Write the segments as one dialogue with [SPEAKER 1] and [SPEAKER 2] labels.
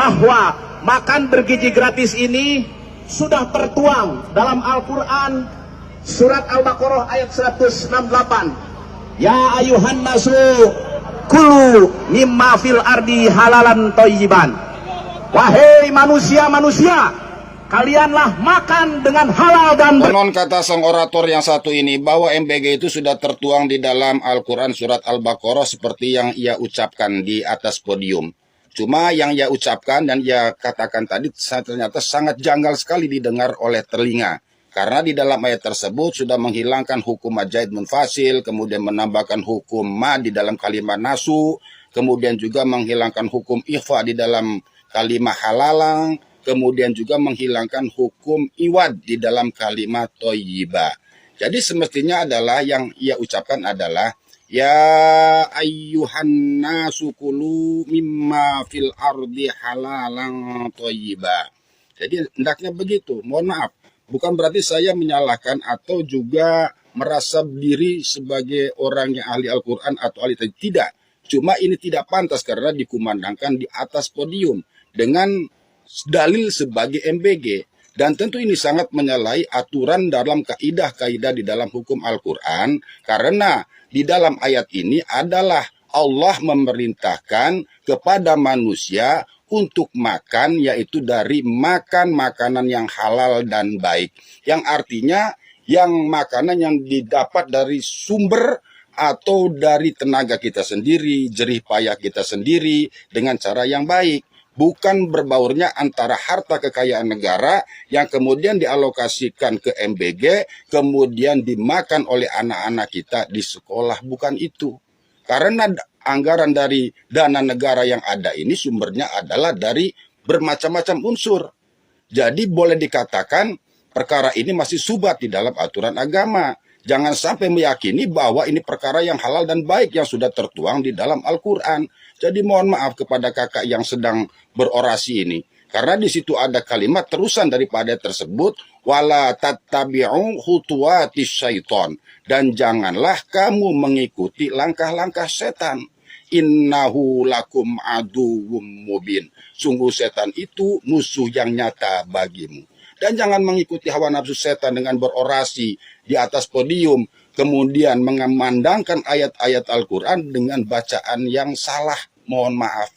[SPEAKER 1] bahwa makan bergizi gratis ini sudah tertuang dalam Al-Quran surat Al-Baqarah ayat 168. Ya ayuhan nasu kulu mimma fil ardi halalan thayyiban. Wahai manusia-manusia, kalianlah makan dengan halal dan
[SPEAKER 2] konon kata sang orator yang satu ini bahwa MBG itu sudah tertuang di dalam Al-Quran surat Al-Baqarah seperti yang ia ucapkan di atas podium. Cuma yang ia ucapkan dan ia katakan tadi ternyata sangat janggal sekali didengar oleh telinga. Karena di dalam ayat tersebut sudah menghilangkan hukum majaid munfasil, kemudian menambahkan hukum ma di dalam kalimat nasu, kemudian juga menghilangkan hukum ikhfa di dalam kalimat halalang, kemudian juga menghilangkan hukum iwad di dalam kalimat thayyibah. Jadi semestinya adalah yang ia ucapkan adalah ya ayyuhan nasu kulu mimma fil ardi halalan thayyibah. Jadi hendaknya begitu. Mohon maaf, bukan berarti saya menyalahkan atau juga merasa diri sebagai orang yang ahli Al-Quran atau ahli tajwid. Tidak. Cuma ini tidak pantas karena dikumandangkan di atas podium dengan dalil sebagai MBG. Dan tentu ini sangat menyalahi aturan dalam kaidah-kaidah di dalam hukum Al-Quran. Karena di dalam ayat ini adalah Allah memerintahkan kepada manusia untuk makan, yaitu dari makan makanan yang halal dan baik. Yang artinya yang makanan yang didapat dari sumber atau dari tenaga kita sendiri, jerih payah kita sendiri dengan cara yang baik. Bukan berbaurnya antara harta kekayaan negara yang kemudian dialokasikan ke MBG, kemudian dimakan oleh anak-anak kita di sekolah. Bukan itu. Karena anggaran dari dana negara yang ada ini sumbernya adalah dari bermacam-macam unsur. Jadi boleh dikatakan perkara ini masih subhat di dalam aturan agama. Jangan sampai meyakini bahwa ini perkara yang halal dan baik yang sudah tertuang di dalam Al-Quran. Jadi mohon maaf kepada kakak yang sedang berorasi ini. Karena di situ ada kalimat terusan daripada tersebut. Wala tattabi'u khutuwatis syaiton. Dan janganlah kamu mengikuti langkah-langkah setan. Innahu lakum aduwwum mubin. Sungguh setan itu musuh yang nyata bagimu. Dan jangan mengikuti hawa nafsu setan dengan berorasi di atas podium, kemudian mengumandangkan ayat-ayat Al-Quran dengan bacaan yang salah. Mohon maaf.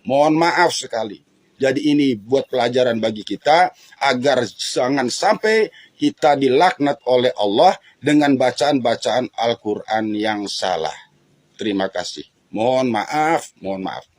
[SPEAKER 2] Mohon maaf sekali. Jadi ini buat pelajaran bagi kita, agar jangan sampai kita dilaknat oleh Allah dengan bacaan-bacaan Al-Quran yang salah. Terima kasih. Mohon maaf, mohon maaf.